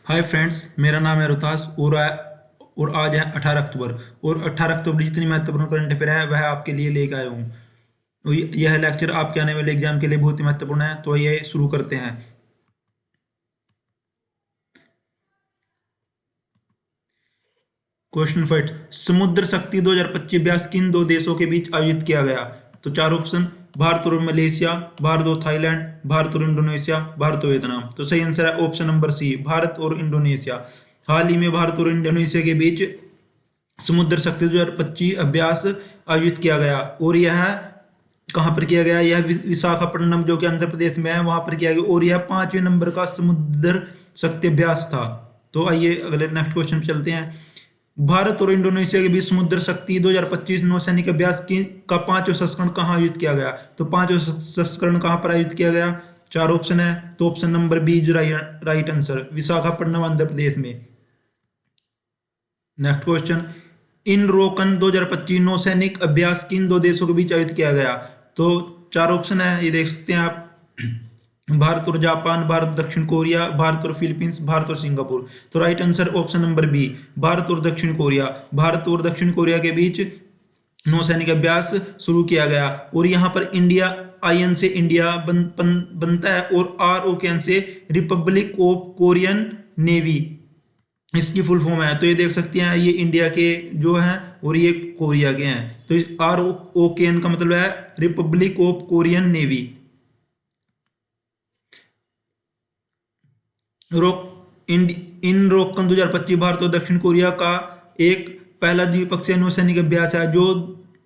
Hi friends, मेरा नाम है रोहतास और आज है 18 अक्टूबर। और 18 अक्टूबर जितनी महत्वपूर्ण करंट अफेयर है वह आपके लिए लेकर आया हूँ। तो यह लेक्चर आपके आने वाले एग्जाम के लिए बहुत ही महत्वपूर्ण है। तो ये शुरू करते हैं। क्वेश्चन फर्स्ट, समुद्र शक्ति 2025 अभ्यास किन दो देशों के बीच आयोजित किया गया? तो चार ऑप्शन, भारत और मलेशिया, भारत और थाईलैंड, भारत और इंडोनेशिया, भारत और वियतनाम। तो सही आंसर है ऑप्शन नंबर सी, भारत और इंडोनेशिया। हाल ही में भारत और इंडोनेशिया के बीच समुद्र शक्ति 2025 अभ्यास आयोजित किया गया। और यह कहाँ पर किया गया? यह विशाखापट्टनम जो कि आंध्र प्रदेश में है वहां पर किया गया। और यह 5वें नंबर का समुद्र शक्ति अभ्यास था। तो आइए अगले नेक्स्ट क्वेश्चन पे चलते हैं। भारत और इंडोनेशिया के बीच समुद्र शक्ति 2025 नौसैनिक अभ्यास की का 5वां संस्करण कहाँ आयोजित किया गया? तो 5वां संस्करण कहाँ पर आयोजित किया गया? चार ऑप्शन है। तो option number B is right answer, Visakhapatnam Andhra Pradesh में। नेक्स्ट क्वेश्चन, इन रोकन 2025 नौसैनिक अभ्यास किन दो देशों के बीच आयोजित किया गया? तो चार ऑप्शन है, ये देख सकते हैं आप। भारत और जापान, भारत दक्षिण कोरिया, भारत और फिलीपींस, भारत और सिंगापुर। तो right answer option number B, Bharat और दक्षिण कोरिया। भारत और दक्षिण कोरिया के बीच नौसैनिक अभ्यास शुरू किया गया। और यहाँ पर इंडिया आईएन से इंडिया बनता है और आरओकेएन से रिपब्लिक ऑफ कोरियन नेवी इसकी फुल फॉर्म है। तो ये देख सकते हैं, ये इंडिया के जो हैं और ये कोरिया के हैं। तो आरओकेएन का मतलब है रिपब्लिक ऑफ कोरियन नेवी। इन रोकन 2025 भारत और दक्षिण कोरिया का एक पहला द्विपक्षीय नौसैनिक अभ्यास है जो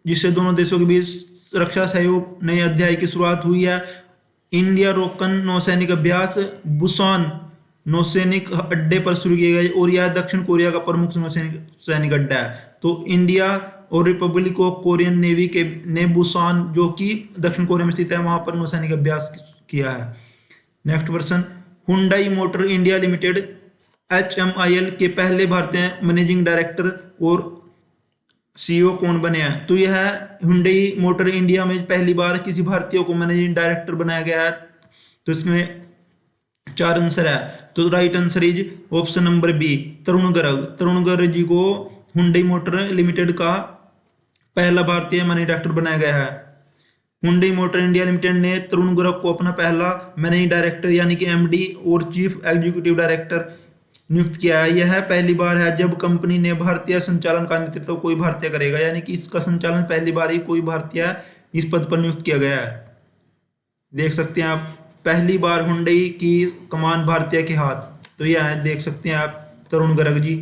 जिससे दोनों देशों के बीच रक्षा सहयोग नए अध्याय की शुरुआत हुई है। इंडिया रोकन नौसैनिक अभ्यास बुसान नौसैनिक अड्डे पर शुरू किया गया और यह दक्षिण कोरिया का प्रमुख नौसैनिक अड्डा है। तो इंडिया और रिपब्लिक ऑफ कोरियन नेवी के ने बुसान जो कि दक्षिण कोरिया में स्थित है वहां पर नौसैनिक अभ्यास किया है। Next question, Hyundai motor India limited HMIL के पहले भारतीय मैनेजिंग डायरेक्टर और CEO कौन बने हैं? तो यह हुंडई मोटर इंडिया में पहली बार किसी भारतीय को मैनेजिंग डायरेक्टर बनाया गया है। तो इसमें चार आंसर है। तो right answer is option number B, Tarun Garg. Tarun Garg ji को हुंडई मोटर लिमिटेड का पहला भारतीय मैनेजिंग डायरेक्टर बनाया गया है। हुंडई मोटर इंडिया लिमिटेड ने तरुण गर्ग को अपना पहला मैनेजिंग डायरेक्टर यानी कि MD और चीफ एग्जीक्यूटिव डायरेक्टर नियुक्त किया है। यह पहली बार है जब कंपनी ने भारतीय संचालन का नेतृत्व कोई भारतीय करेगा, यानी कि इसका संचालन पहली बार ही कोई भारतीय इस पद पर नियुक्त किया गया है। देख सकते हैं आप, पहली बार हुंडई की कमान भारतीय के हाथ। तो यह है, देख सकते हैं आप, तरुण गर्ग जी।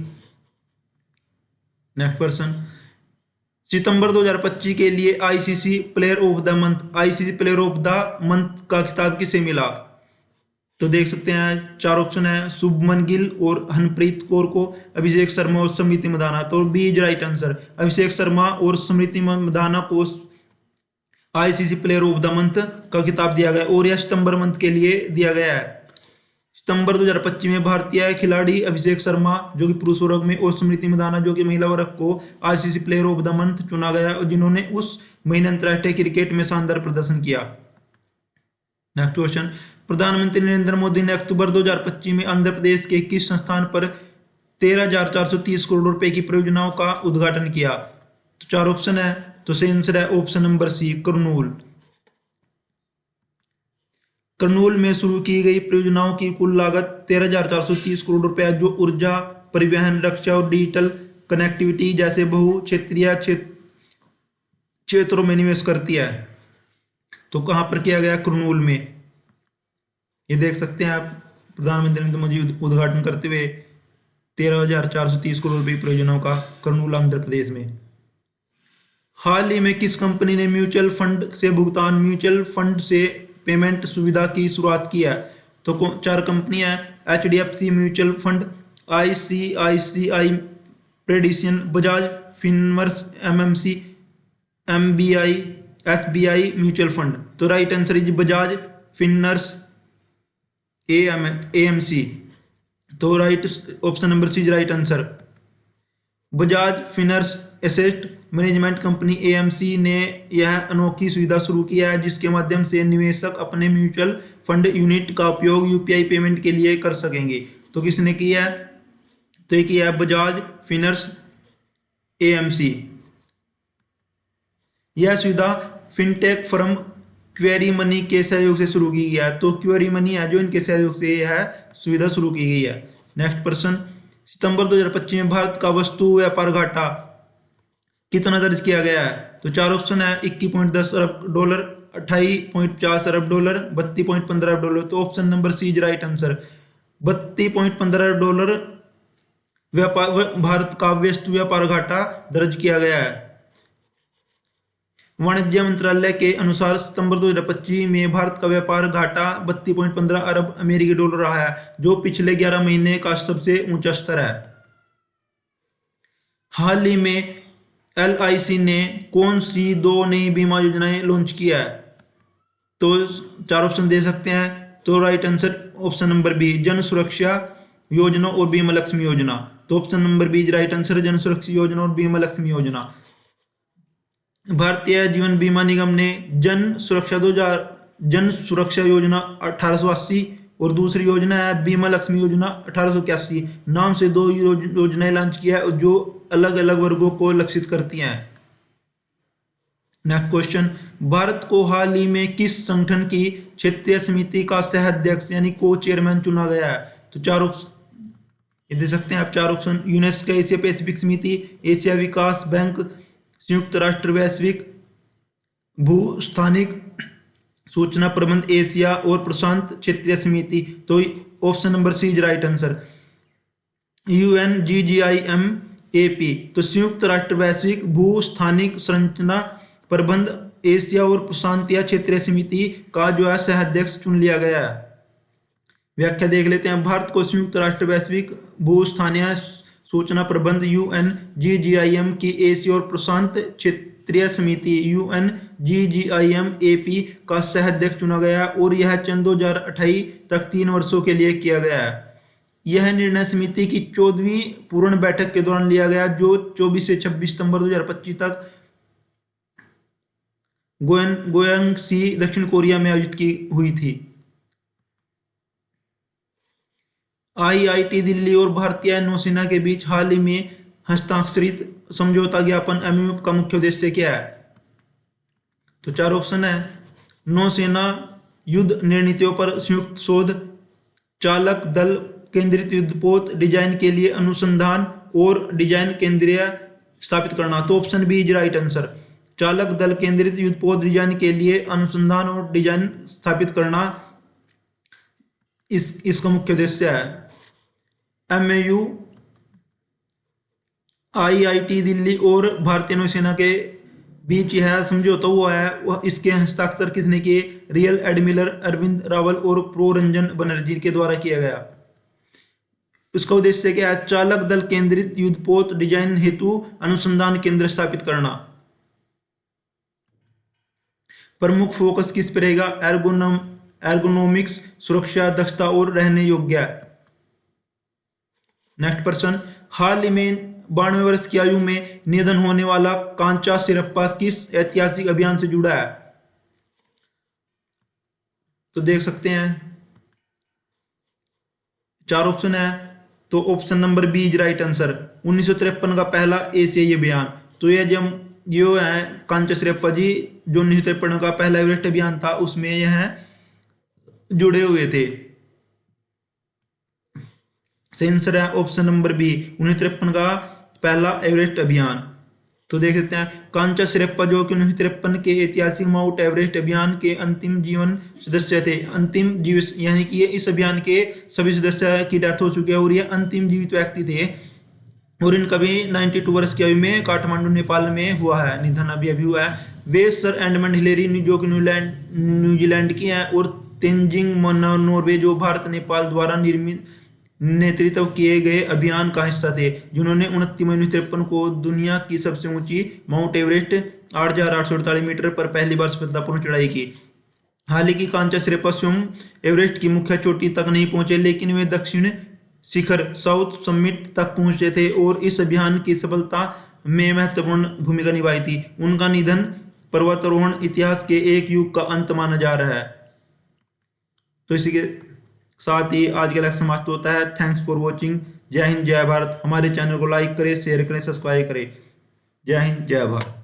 नेक्स्ट पर्सन, सितंबर 2025 के लिए ICC player of the month का खिताब किसे मिला? तो देख सकते हैं चार ऑप्शन है, शुभमन गिल और हरप्रीत कौर को, अभिषेक शर्मा और स्मृति मंदाना। तो B is right answer, Abhishek Sharma और स्मृति मंदाना को ICC player of the month का खिताब दिया गया और यह सितंबर मंथ के लिए दिया गया है। सितंबर 2025 में भारतीय खिलाड़ी अभिषेक शर्मा जो कि पुरुष वर्ग में और स्मृति मंदाना जो कि महिला वर्ग को ICC player of the month चुना गया और जिन्होंने उस महीने अंतर्राष्ट्रीय क्रिकेट में शानदार प्रदर्शन किया। नेक्स्ट क्वेश्चन, प्रधानमंत्री नरेंद्र मोदी ने अक्टूबर 2025 में आंध्र प्रदेश के किस संस्थान पर 13,430 करोड़ रुपए की परियोजनाओं का उद्घाटन किया? तो चार ऑप्शन है। तो सही आंसर है option number C, Kurnool. Kurnool में शुरू की गई परियोजनाओं की कुल लागत 13,430 करोड़ रुपए जो ऊर्जा, परिवहन, रक्षा और डिजिटल कनेक्टिविटी जैसे बहु क्षेत्रीय क्षेत्रों में निवेश करती है। तो कहां पर किया गया? कर्नूल में। ये देख सकते हैं आप, प्रधानमंत्री नरेंद्र मोदी उद्घाटन करते हुए 13,430 करोड़ रुपए की परियोजनाओं का कर्नूल आंध्र प्रदेश में। हाल ही में किस कंपनी ने म्यूचुअल फंड से पेमेंट सुविधा की शुरुआत की है? तो चार कंपनियां हैं, HDFC mutual fund, ICICI Prudential, Bajaj Finserv, MMC, MBI, SBI mutual fund. तो right answer is Bajaj Finserv AMC। तो right option number C is right answer. Bajaj Finserv asset management company AMC ने यह अनोखी सुविधा शुरू किया है जिसके माध्यम से निवेशक अपने म्यूचुअल फंड यूनिट का उपयोग UPI पेमेंट के लिए कर सकेंगे। तो किसने किया है? तो ये किया है बजाज फिनर्स एएमसी। यह सुविधा फिनटेक फर्म क्वेरी मनी के सहयोग से शुरू की गई है। तो क्वेरी मनी है जो इनके सहयोग से यह सुविधा शुरू की गई है। नेक्स्ट प्रश्न, सितंबर 2025 में भारत का वस्तु व्यापार घाटा कितना दर्ज किया गया है? तो चार ऑप्शन है, 21.10 अरब डॉलर, 28.50 अरब डॉलर, 32.15 अरब डॉलर। तो option number C is right answer. 32.15 अरब डॉलर भारत का वस्तु व्यापार घाटा दर्ज किया गया है। वाणिज्य मंत्रालय के अनुसार सितंबर 2025 में भारत का व्यापार घाटा 32.15 अरब अमेरिकी डॉलर रहा है, जो पिछले 11 महीने का सबसे ऊंचा स्तर है। हाल ही में LIC ने कौन सी 2 नई बीमा योजनाएं लॉन्च किया है? तो चार ऑप्शन दे सकते हैं। तो right answer option number B, Jan Suraksha Yojana और बीमा लक्ष्मी योजना। तो option number B right answer, Jan Suraksha Yojana और बीमा लक्ष्मी योजना। भारतीय जीवन बीमा निगम ने जन सुरक्षा योजना 1880 और दूसरी योजना है बीमा लक्ष्मी योजना 1881 नाम से 2 योजनाएं लॉन्च किया है जो अलग अलग वर्गों को लक्षित करती हैं। नेक्स्ट क्वेश्चन, भारत को हाल ही में किस संगठन की क्षेत्रीय समिति का सह अध्यक्ष यानी को चेयरमैन चुना गया है? तो चार ऑप्शन ये दे सकते हैं आप। चार ऑप्शन, यूनेस्को एशिया पैसिफिक समिति, एशिया विकास बैंक, संयुक्त राष्ट्र वैश्विक भूस्थानिक सूचना प्रबंध एशिया और प्रशांत क्षेत्रीय समिति। तो option number C is right answer, UNGGIMAP। तो संयुक्त राष्ट्र वैश्विक भूस्थानिक संरचना प्रबंध एशिया और प्रशांतीय क्षेत्रीय समिति का जो है सह अध्यक्ष चुन लिया गया है। व्याख्या देख लेते हैं। भारत को संयुक्त राष्ट्र वैश्विक भूस्थानीय सूचना प्रबंध UNGGIM की एशिया और प्रशांत क्षेत्रीय समिति UNGGIMAP का सह अध्यक्ष चुना गया और यह सन 2028 तक 3 वर्षों के लिए किया गया है। यह निर्णय समिति की 14वीं पूर्ण बैठक के दौरान लिया गया जो 24 से 26 सितंबर 2025 तक गोयांगसी दक्षिण कोरिया में आयोजित की हुई थी। IIT दिल्ली और भारतीय नौसेना के बीच हाल ही में हस्ताक्षरित समझौता ज्ञापन MOU का मुख्य उद्देश्य क्या है? तो चार ऑप्शन है, नौसेना युद्ध रणनीतियों पर संयुक्त शोध, चालक दल केंद्रित युद्धपोत डिजाइन के लिए अनुसंधान और डिजाइन केंद्रीय स्थापित करना। तो option B is right answer, चालक दल केंद्रित युद्धपोत डिजाइन के लिए अनुसंधान और डिजाइन स्थापित करना इसका मुख्य उद्देश्य है। MOU IIT दिल्ली और भारतीय नौसेना के बीच यह समझौता हुआ है। वह इसके हस्ताक्षर किसने किए? रियल एडमिरल अरविंद रावल और प्रो रंजन बनर्जी के द्वारा किया गया। इसका उद्देश्य क्या है? चालक दल केंद्रित युद्धपोत डिजाइन हेतु अनुसंधान केंद्र स्थापित करना। प्रमुख फोकस किस पर रहेगा? एर्गोनोमिक्स, सुरक्षा, दक्षता और रहने योग्य। नेक्स्ट प्रश्न, हाल ही में 92 वर्ष की आयु में निधन होने वाला कांचा सिरप्पा किस ऐतिहासिक अभियान से जुड़ा है? तो देख सकते हैं चार ऑप्शन है। तो option number B is right answer, 1953 का पहला एशियाई अभियान। तो ये जब जो है कांचा सिरप्पा जी जो 1953 का पहला एवरेस्ट अभियान था उसमें यह जुड़े हुए थे। सही आंसर है ऑप्शन नंबर बी, 1953 का पहला एवरेस्ट अभियान। तो देख सकते हैं कांचा सिरप्पा जो कि 1953 के ऐतिहासिक माउंट एवरेस्ट अभियान के अंतिम जीवन सदस्य थे। अंतिम जीवित यानी कि इस अभियान के सभी सदस्य की डेथ हो चुकी है और ये अंतिम जीवित व्यक्ति थे और इनका भी 92 वर्ष की आयु में काठमांडू नेपाल में हुआ है, निधन अभी हुआ है। वे सर एडमंड हिलेरी जो कि न्यूजीलैंड की है और तेंजिंग नॉर्वे जो भारत नेपाल द्वारा निर्मित नेतृत्व किए गए अभियान का हिस्सा थे, जिन्होंने 29 मई 1953 को दुनिया की सबसे ऊंची माउंट एवरेस्ट 8,848 मीटर पर पहली बार सफलतापूर्ण चढ़ाई की। हालांकि कांचा सिरप्पा स्वयं एवरेस्ट की मुख्य चोटी तक नहीं पहुंचे, लेकिन वे दक्षिण शिखर साउथ समिट तक पहुंचे थे और इस अभियान की सफलता में महत्वपूर्ण भूमिका निभाई थी। उनका निधन पर्वतारोहण इतिहास के एक युग का अंत माना जा रहा है। तो इसी के साथ ही आज का लेक्चर समाप्त होता है। Thanks for watching. जय हिंद जय भारत। हमारे चैनल को लाइक करें, शेयर करें, सब्सक्राइब करें। जय हिंद जय भारत।